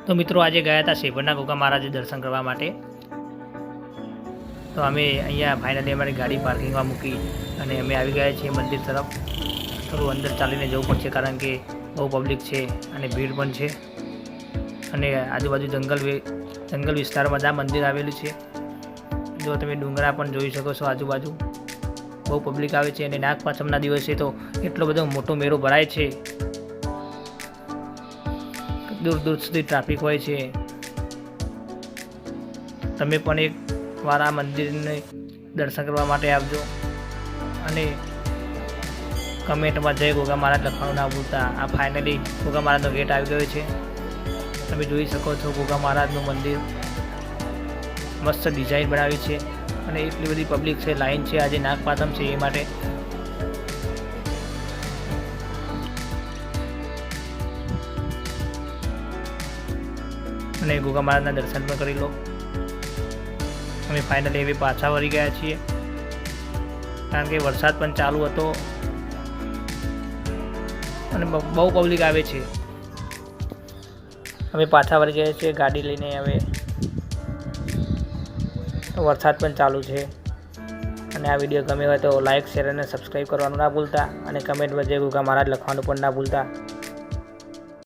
તો મિત્રો આજે ગયા હતા શેભરના ગોગા મહારાજે દર્શન કરવા માટે। તો અમે અહીંયા ફાઇનલી અમારી ગાડી પાર્કિંગમાં મૂકી અને અમે આવી ગયા છીએ મંદિર તરફ। થોડું અંદર ચાલીને જવું પડશે કારણ કે બહુ પબ્લિક છે અને ભીડ પણ છે અને આજુબાજુ જંગલ વિસ્તારમાં જ આ મંદિર આવેલું છે। જો તમે ડુંગરા પણ જોઈ શકો છો, આજુબાજુ બહુ પબ્લિક આવે છે અને નાગપાંચમના દિવસે તો એટલો બધો મોટો મેળો ભરાય છે, દૂર દૂર સુધી ટ્રાફિક હોય છે। તમે પણ એક વાર આ મંદિરને દર્શન કરવા માટે આવજો અને કમેન્ટમાં જય ગોગા મહારાજ લખવાનું ના ભૂલતા। આ ફાઇનલી ગોગા મહારાજનો ગેટ આવી ગયો છે। તમે જોઈ શકો છો ગોગા મહારાજનું મંદિર મસ્ત ડિઝાઇન બનાવી છે અને એટલી બધી પબ્લિક છે, લાઈન છે, આજે નાગપાંચમ છે એ માટે। અને ગોગા મહારાજના દર્શન પણ કરી લો। અમે ફાઇનલી હવે પાછા વળી ગયા છીએ કારણ કે વરસાદ પણ ચાલુ હતો અને બહુ પબ્લિક આવે છે। અમે પાછા વળી ગયા છીએ ગાડી લઈને। હવે વરસાદ પણ ચાલુ છે અને આ વિડીયો ગમે હોય તો લાઇક, શેર અને સબસ્ક્રાઈબ કરવાનું ના ભૂલતા અને કમેન્ટમાં જય ગોગા મહારાજ લખવાનું પણ ના ભૂલતા।